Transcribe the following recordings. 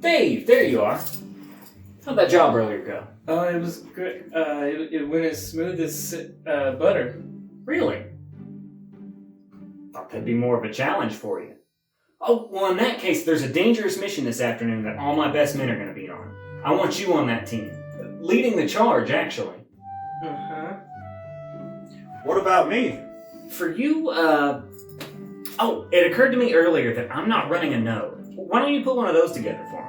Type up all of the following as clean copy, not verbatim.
Dave, there you are. How'd that job earlier go? It was great. It went as smooth as butter. Really? Thought that'd be more of a challenge for you. Oh, well, in that case, there's a dangerous mission this afternoon that all my best men are going to be on. I want you on that team. Leading the charge, actually. Uh-huh. What about me? For you, Oh, it occurred to me earlier that I'm not running a node. Why don't you put one of those together for me?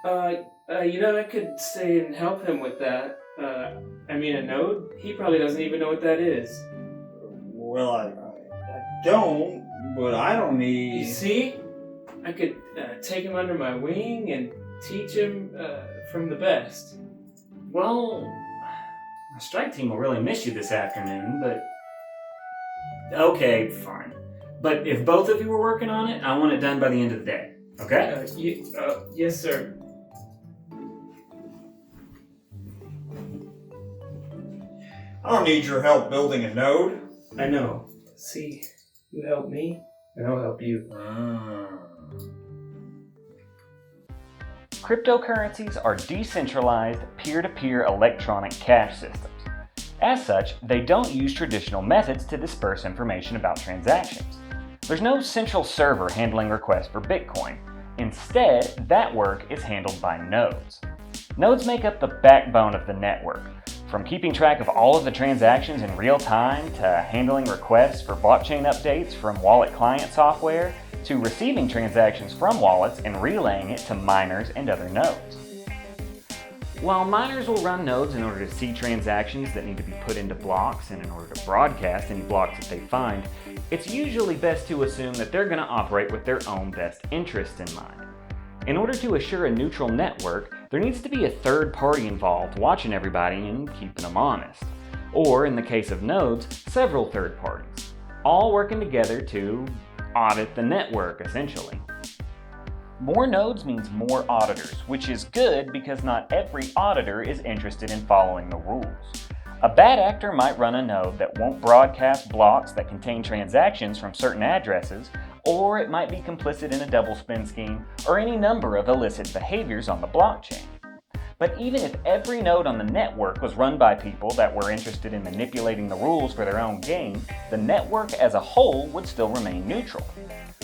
I could stay and help him with that. A node? He probably doesn't even know what that is. Well, I don't, but I don't need... You see? I could take him under my wing and teach him from the best. Well, my strike team will really miss you this afternoon, but... Okay, fine. But if both of you were working on it, I want it done by the end of the day. Okay? Yes, sir. I don't need your help building a node. I know. See, you help me, and I'll help you. Cryptocurrencies are decentralized, peer-to-peer electronic cash systems. As such, they don't use traditional methods to disperse information about transactions. There's no central server handling requests for Bitcoin. Instead, that work is handled by nodes. Nodes make up the backbone of the network, from keeping track of all of the transactions in real time to handling requests for blockchain updates from wallet client software to receiving transactions from wallets and relaying it to miners and other nodes. While miners will run nodes in order to see transactions that need to be put into blocks and in order to broadcast any blocks that they find, it's usually best to assume that they're going to operate with their own best interests in mind. In order to assure a neutral network, there needs to be a third party involved watching everybody and keeping them honest. Or, in the case of nodes, several third parties, all working together to audit the network, essentially. More nodes means more auditors, which is good because not every auditor is interested in following the rules. A bad actor might run a node that won't broadcast blocks that contain transactions from certain addresses, or it might be complicit in a double spend scheme, or any number of illicit behaviors on the blockchain. But even if every node on the network was run by people that were interested in manipulating the rules for their own gain, the network as a whole would still remain neutral.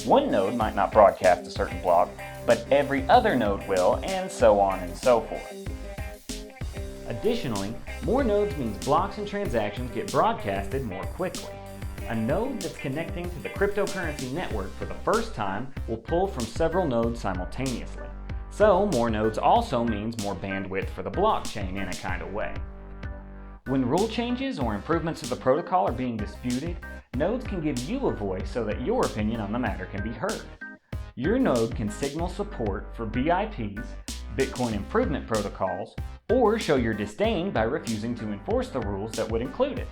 One node might not broadcast a certain block, but every other node will, and so on and so forth. Additionally, more nodes means blocks and transactions get broadcasted more quickly. A node that's connecting to the cryptocurrency network for the first time will pull from several nodes simultaneously. So, more nodes also means more bandwidth for the blockchain in a kind of way. When rule changes or improvements to the protocol are being disputed, nodes can give you a voice so that your opinion on the matter can be heard. Your node can signal support for BIPs, Bitcoin improvement protocols, or show your disdain by refusing to enforce the rules that would include it.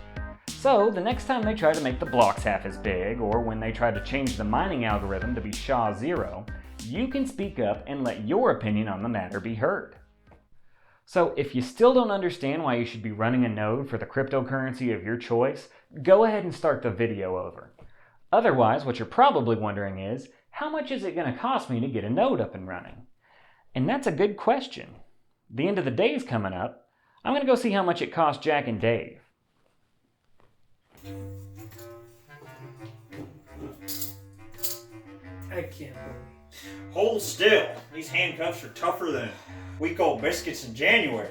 So, the next time they try to make the blocks half as big, or when they try to change the mining algorithm to be SHA-0, you can speak up and let your opinion on the matter be heard. So, if you still don't understand why you should be running a node for the cryptocurrency of your choice, go ahead and start the video over. Otherwise, what you're probably wondering is, how much is it going to cost me to get a node up and running? And that's a good question. The end of the day is coming up. I'm going to go see how much it cost Jack and Dave. I can't believe. Hold still. These handcuffs are tougher than week-old biscuits in January.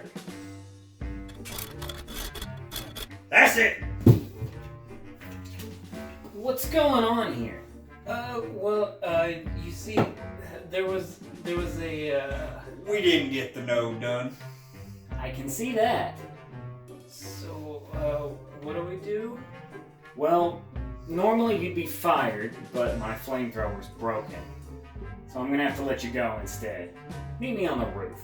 That's it! What's going on here? You see, there was a, We didn't get the node done. I can see that. So, what do we do? Well, normally you'd be fired, but my flamethrower's broken. So I'm gonna have to let you go instead. Meet me on the roof.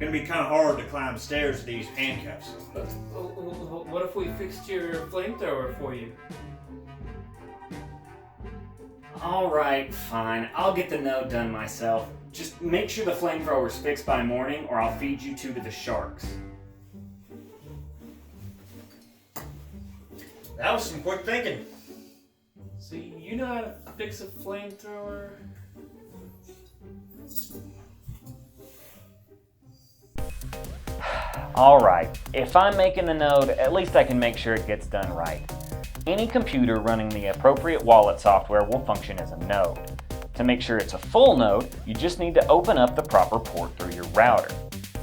Gonna be kind of hard to climb the stairs with these handcuffs. What if we fixed your flamethrower for you? Alright, fine. I'll get the node done myself. Just make sure the flamethrower's fixed by morning or I'll feed you two to the sharks. That was some quick thinking. So you know how to fix a flamethrower? Alright, if I'm making the node, at least I can make sure it gets done right. Any computer running the appropriate wallet software will function as a node. To make sure it's a full node, you just need to open up the proper port through your router.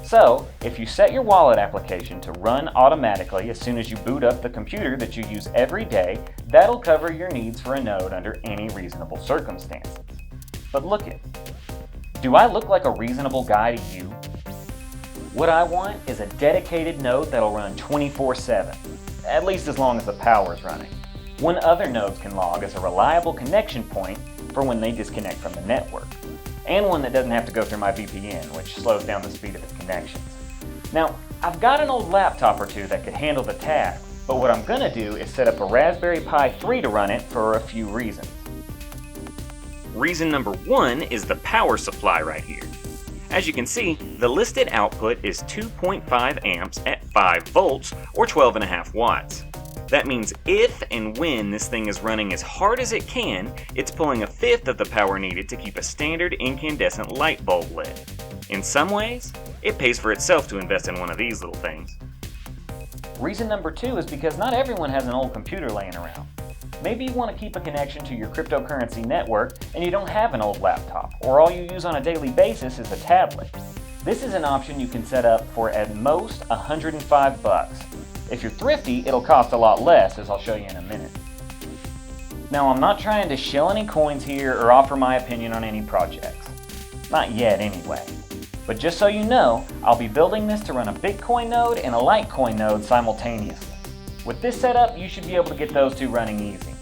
So, if you set your wallet application to run automatically as soon as you boot up the computer that you use every day, that'll cover your needs for a node under any reasonable circumstances. But look it, do I look like a reasonable guy to you? What I want is a dedicated node that'll run 24/7, at least as long as the power's running. One other nodes can log as a reliable connection point for when they disconnect from the network, and one that doesn't have to go through my VPN, which slows down the speed of its connections. Now, I've got an old laptop or two that could handle the task, but what I'm gonna do is set up a Raspberry Pi 3 to run it for a few reasons. Reason number one is the power supply right here. As you can see, the listed output is 2.5 amps at 5 volts or 12.5 watts. That means if and when this thing is running as hard as it can, it's pulling a fifth of the power needed to keep a standard incandescent light bulb lit. In some ways, it pays for itself to invest in one of these little things. Reason number two is because not everyone has an old computer laying around. Maybe you want to keep a connection to your cryptocurrency network and you don't have an old laptop, or all you use on a daily basis is a tablet. This is an option you can set up for at most $105. If you're thrifty, it'll cost a lot less, as I'll show you in a minute. Now, I'm not trying to shill any coins here or offer my opinion on any projects. Not yet, anyway. But just so you know, I'll be building this to run a Bitcoin node and a Litecoin node simultaneously. With this setup, you should be able to get those two running easy.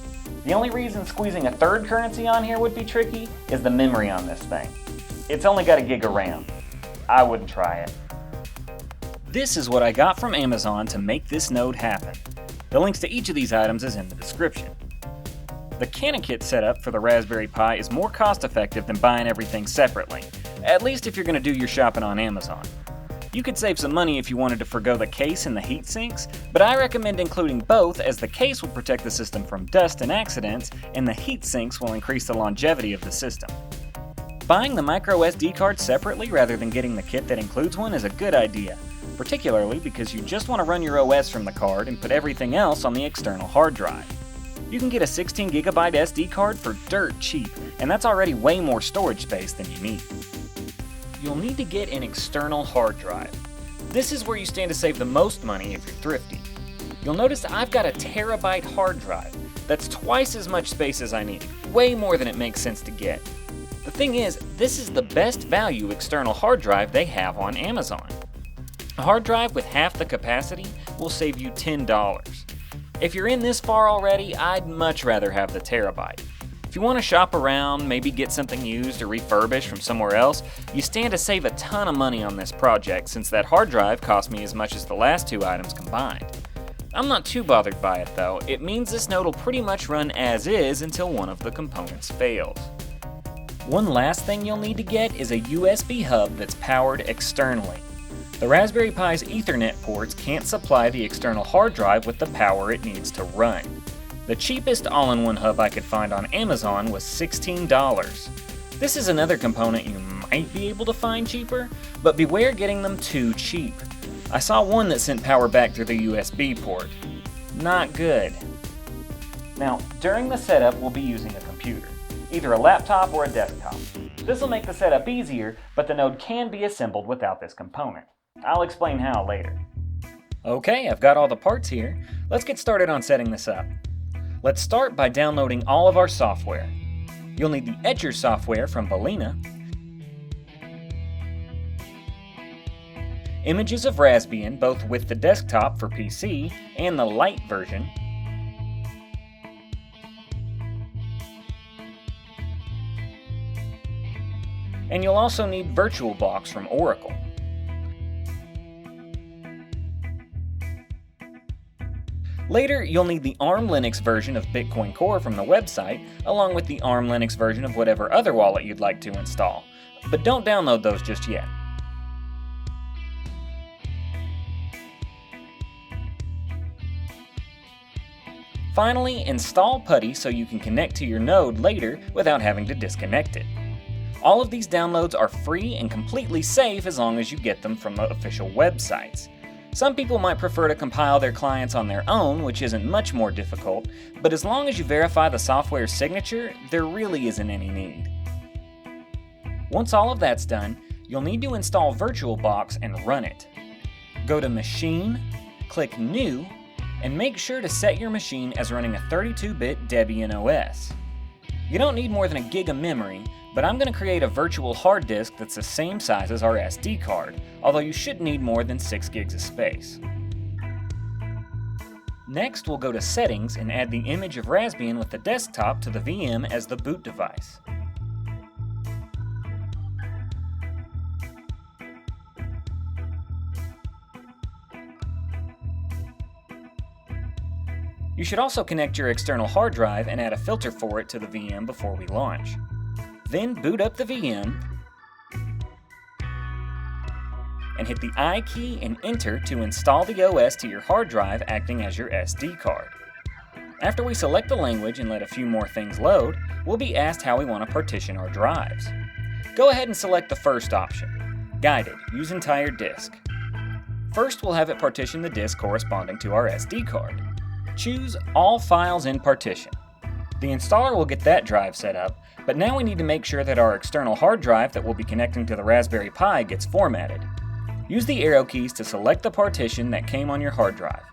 The only reason squeezing a third currency on here would be tricky is the memory on this thing. It's only got a gig of RAM. I wouldn't try it. This is what I got from Amazon to make this node happen. The links to each of these items is in the description. The CanaKit setup for the Raspberry Pi is more cost-effective than buying everything separately, at least if you're going to do your shopping on Amazon. You could save some money if you wanted to forgo the case and the heat sinks, but I recommend including both, as the case will protect the system from dust and accidents, and the heat sinks will increase the longevity of the system. Buying the micro SD card separately rather than getting the kit that includes one is a good idea, particularly because you just want to run your OS from the card and put everything else on the external hard drive. You can get a 16GB SD card for dirt cheap, and that's already way more storage space than you need. You'll need to get an external hard drive. This is where you stand to save the most money if you're thrifty. You'll notice I've got a terabyte hard drive. That's twice as much space as I need, way more than it makes sense to get. The thing is, this is the best value external hard drive they have on Amazon. A hard drive with half the capacity will save you $10. If you're in this far already, I'd much rather have the terabyte. If you want to shop around, maybe get something used or refurbished from somewhere else, you stand to save a ton of money on this project since that hard drive cost me as much as the last two items combined. I'm not too bothered by it though. It means this node will pretty much run as is until one of the components fails. One last thing you'll need to get is a USB hub that's powered externally. The Raspberry Pi's Ethernet ports can't supply the external hard drive with the power it needs to run. The cheapest all-in-one hub I could find on Amazon was $16. This is another component you might be able to find cheaper, but beware getting them too cheap. I saw one that sent power back through the USB port. Not good. Now, during the setup, we'll be using a computer, either a laptop or a desktop. This will make the setup easier, but the node can be assembled without this component. I'll explain how later. Okay, I've got all the parts here. Let's get started on setting this up. Let's start by downloading all of our software. You'll need the Etcher software from Balena, images of Raspbian, both with the desktop for PC and the Lite version, and you'll also need VirtualBox from Oracle. Later, you'll need the ARM Linux version of Bitcoin Core from the website, along with the ARM Linux version of whatever other wallet you'd like to install. But don't download those just yet. Finally, install PuTTY so you can connect to your node later without having to disconnect it. All of these downloads are free and completely safe as long as you get them from official websites. Some people might prefer to compile their clients on their own, which isn't much more difficult, but as long as you verify the software's signature, there really isn't any need. Once all of that's done, you'll need to install VirtualBox and run it. Go to Machine, click New, and make sure to set your machine as running a 32-bit Debian OS. You don't need more than a gig of memory, but I'm going to create a virtual hard disk that's the same size as our SD card, although you shouldn't need more than 6 gigs of space. Next, we'll go to Settings and add the image of Raspbian with the desktop to the VM as the boot device. You should also connect your external hard drive and add a filter for it to the VM before we launch. Then boot up the VM and hit the I key and Enter to install the OS to your hard drive acting as your SD card. After we select the language and let a few more things load, we'll be asked how we want to partition our drives. Go ahead and select the first option, Guided, use entire disk. First, we'll have it partition the disk corresponding to our SD card. Choose All Files in Partition. The installer will get that drive set up, but now we need to make sure that our external hard drive that we'll be connecting to the Raspberry Pi gets formatted. Use the arrow keys to select the partition that came on your hard drive.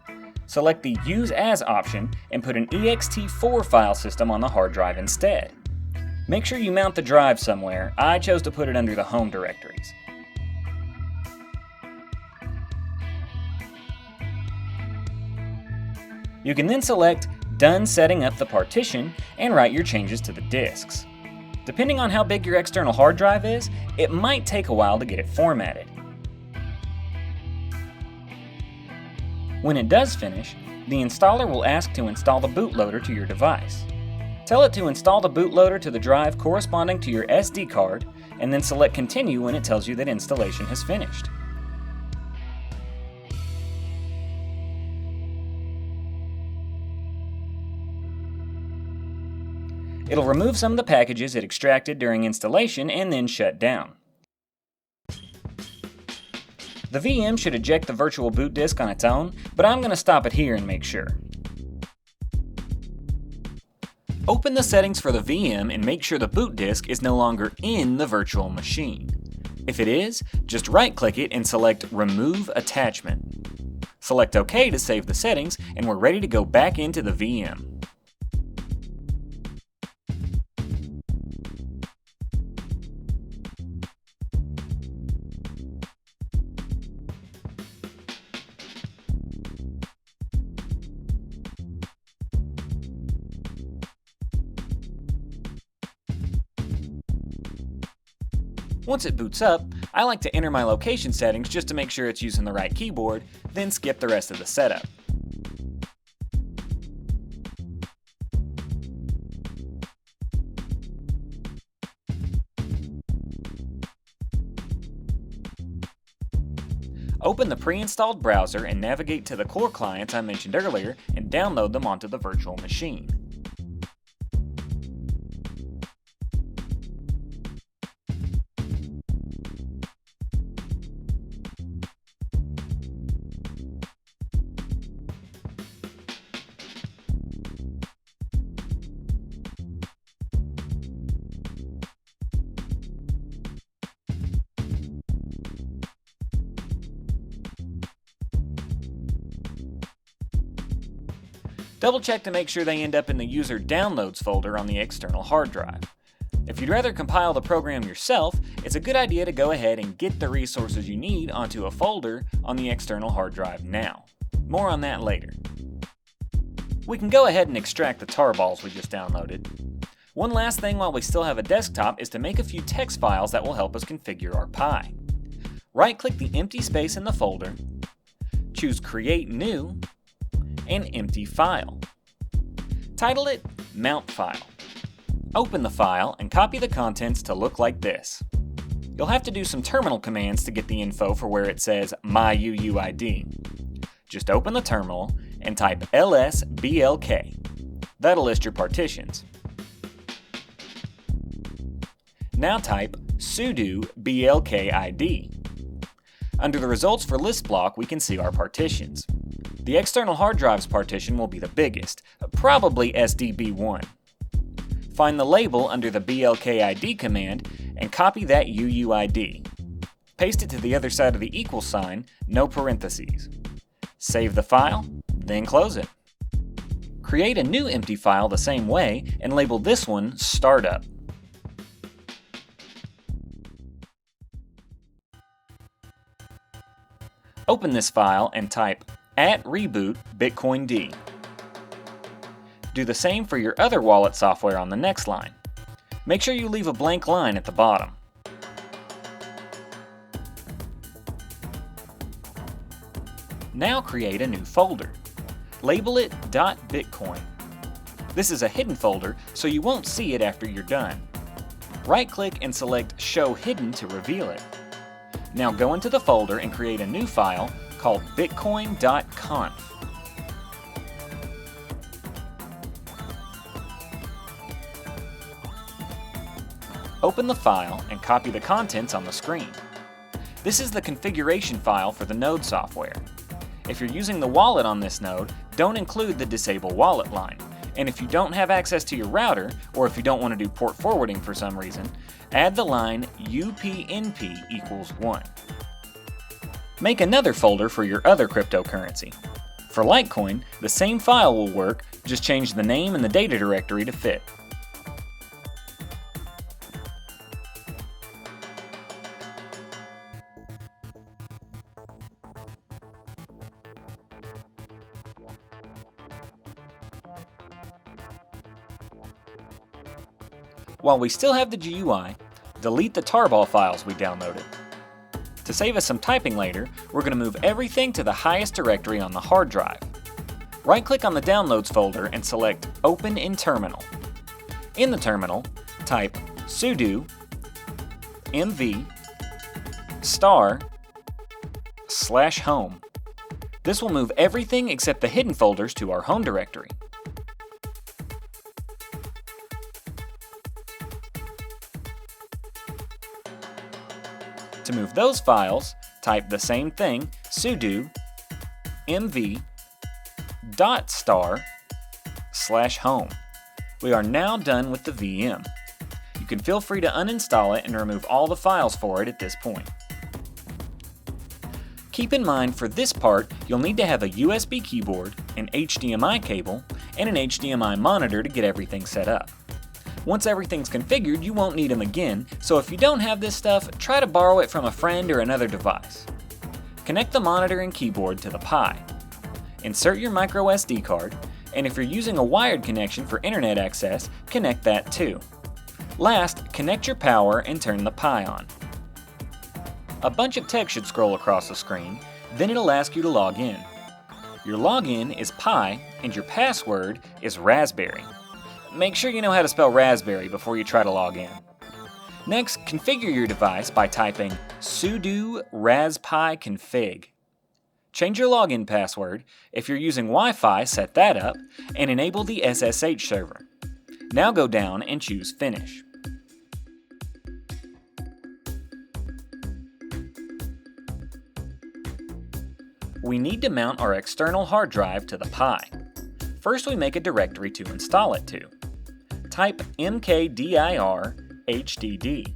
Select the Use As option and put an ext4 file system on the hard drive instead. Make sure you mount the drive somewhere. I chose to put it under the home directories. You can then select Done setting up the partition and write your changes to the disks. Depending on how big your external hard drive is, it might take a while to get it formatted. When it does finish, the installer will ask to install the bootloader to your device. Tell it to install the bootloader to the drive corresponding to your SD card, and then select Continue when it tells you that installation has finished. It'll remove some of the packages it extracted during installation and then shut down. The VM should eject the virtual boot disk on its own, but I'm going to stop it here and make sure. Open the settings for the VM and make sure the boot disk is no longer in the virtual machine. If it is, just right-click it and select Remove Attachment. Select OK to save the settings, and we're ready to go back into the VM. Once it boots up, I like to enter my location settings just to make sure it's using the right keyboard, then skip the rest of the setup. Open the pre-installed browser and navigate to the core clients I mentioned earlier and download them onto the virtual machine. Double check to make sure they end up in the User Downloads folder on the external hard drive. If you'd rather compile the program yourself, it's a good idea to go ahead and get the resources you need onto a folder on the external hard drive now. More on that later. We can go ahead and extract the tarballs we just downloaded. One last thing while we still have a desktop is to make a few text files that will help us configure our Pi. Right-click the empty space in the folder, choose Create New, and Empty File. Title it Mount File. Open the file and copy the contents to look like this. You'll have to do some terminal commands to get the info for where it says My UUID. Just open the terminal and type lsblk. That'll list your partitions. Now type sudo blkid. Under the results for list block, we can see our partitions. The external hard drive's partition will be the biggest, probably SDB1. Find the label under the blkid command and copy that UUID. Paste it to the other side of the equal sign, no parentheses. Save the file, then close it. Create a new empty file the same way and label this one Startup. Open this file and type @reboot Bitcoin D. Do the same for your other wallet software on the next line. Make sure you leave a blank line at the bottom. Now create a new folder. Label it .bitcoin. This is a hidden folder, so you won't see it after you're done. Right-click and select Show Hidden to reveal it. Now go into the folder and create a new file called bitcoin.conf. Open the file and copy the contents on the screen. This is the configuration file for the node software. If you're using the wallet on this node, don't include the disable wallet line. And if you don't have access to your router, or if you don't want to do port forwarding for some reason, add the line UPnP equals 1. Make another folder for your other cryptocurrency. For Litecoin, the same file will work, just change the name and the data directory to fit. While we still have the GUI, delete the tarball files we downloaded. To save us some typing later, we're going to move everything to the highest directory on the hard drive. Right-click on the Downloads folder and select Open in Terminal. In the terminal, type sudo mv */home. This will move everything except the hidden folders to our home directory. To move those files, type the same thing, sudo mv */home. We are now done with the VM. You can feel free to uninstall it and remove all the files for it at this point. Keep in mind for this part, you'll need to have a USB keyboard, an HDMI cable, and an HDMI monitor to get everything set up. Once everything's configured, you won't need them again, so if you don't have this stuff, try to borrow it from a friend or another device. Connect the monitor and keyboard to the Pi. Insert your micro SD card, and if you're using a wired connection for internet access, connect that too. Last, connect your power and turn the Pi on. A bunch of text should scroll across the screen, then it'll ask you to log in. Your login is Pi, and your password is Raspberry. Make sure you know how to spell raspberry before you try to log in. Next, configure your device by typing sudo raspi-config. Change your login password. If you're using Wi-Fi, set that up, and enable the SSH server. Now go down and choose Finish. We need to mount our external hard drive to the Pi. First, we make a directory to install it to. Type mkdir hdd.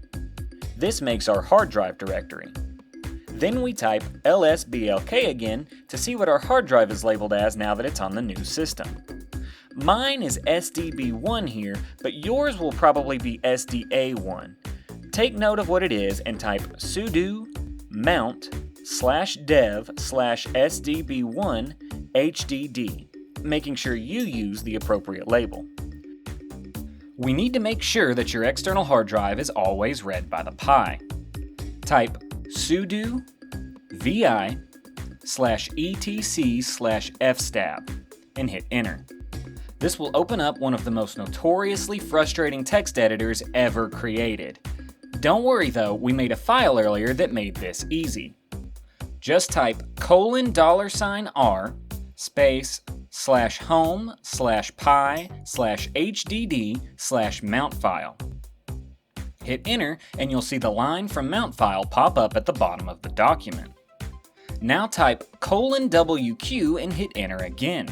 This makes our hard drive directory. Then we type lsblk again to see what our hard drive is labeled as now that it's on the new system. Mine is SDB1 here, but yours will probably be SDA1. Take note of what it is and type sudo mount /dev/sdb1 hdd, making sure you use the appropriate label. We need to make sure that your external hard drive is always read by the Pi. Type sudo vi/etc/fstab and hit enter. This will open up one of the most notoriously frustrating text editors ever created. Don't worry though, we made a file earlier that made this easy. Just type $$R space /home/pi/hdd/mount file. Hit Enter and you'll see the line from Mount File pop up at the bottom of the document. Now type :WQ and hit Enter again.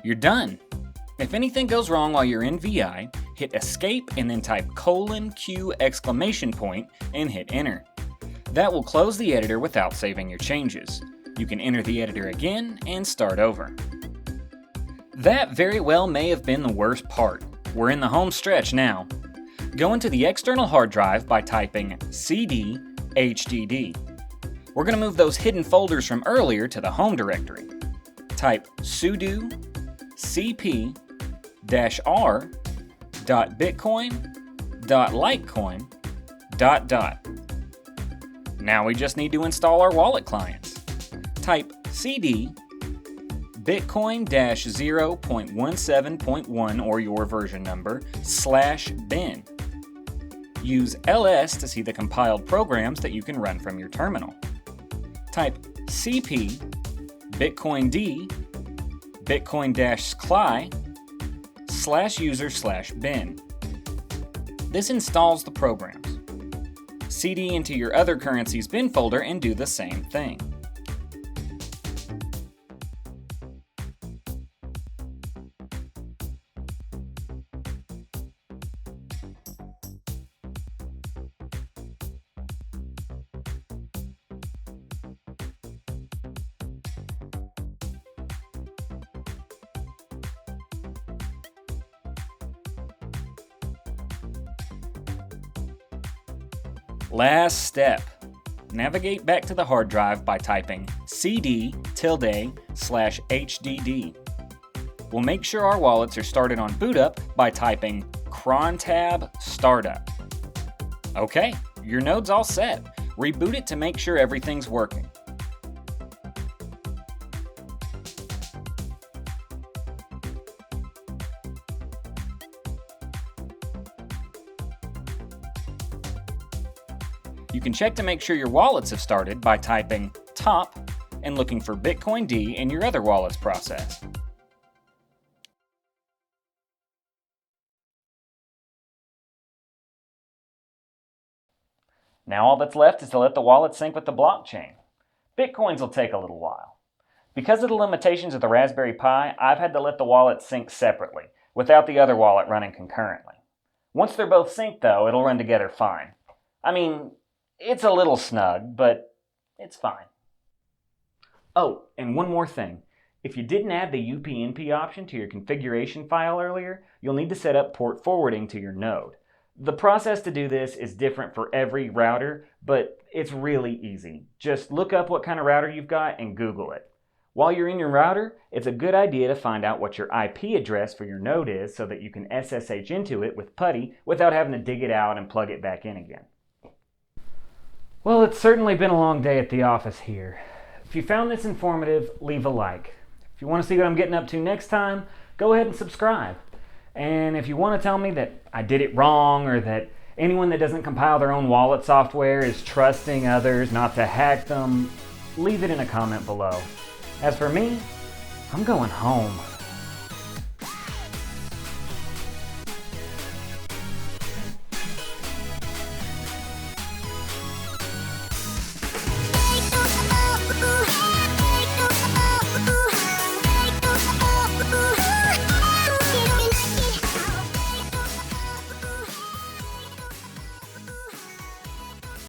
You're done. If anything goes wrong while you're in VI, hit Escape and then type :Q! And hit Enter. That will close the editor without saving your changes. You can enter the editor again and start over. That very well may have been the worst part. We're in the home stretch now. Go into the external hard drive by typing CD HDD. We're going to move those hidden folders from earlier to the home directory. Type sudo cp-r.bitcoin.litecoin ... Now we just need to install our wallet clients. Type cd bitcoin-0.17.1 or your version number /bin. Use ls to see the compiled programs that you can run from your terminal. Type cp bitcoin-d bitcoin-cli /user/bin. This installs the programs. CD into your other currency's bin folder and do the same thing. Last step. Navigate back to the hard drive by typing cd:/hdd. We'll make sure our wallets are started on boot up by typing crontab startup. Okay, your node's all set. Reboot it to make sure everything's working. You can check to make sure your wallets have started by typing top and looking for Bitcoin D in your other wallet's process. Now all that's left is to let the wallet sync with the blockchain. Bitcoins will take a little while. Because of the limitations of the Raspberry Pi, I've had to let the wallet sync separately, without the other wallet running concurrently. Once they're both synced though, it'll run together fine. I mean, it's a little snug, but it's fine. Oh, and one more thing. If you didn't add the UPnP option to your configuration file earlier, you'll need to set up port forwarding to your node. The process to do this is different for every router, but it's really easy. Just look up what kind of router you've got and Google it. While you're in your router, it's a good idea to find out what your IP address for your node is so that you can SSH into it with PuTTY without having to dig it out and plug it back in again. Well, it's certainly been a long day at the office here. If you found this informative, leave a like. If you want to see what I'm getting up to next time, go ahead and subscribe. And if you want to tell me that I did it wrong or that anyone that doesn't compile their own wallet software is trusting others not to hack them, leave it in a comment below. As for me, I'm going home.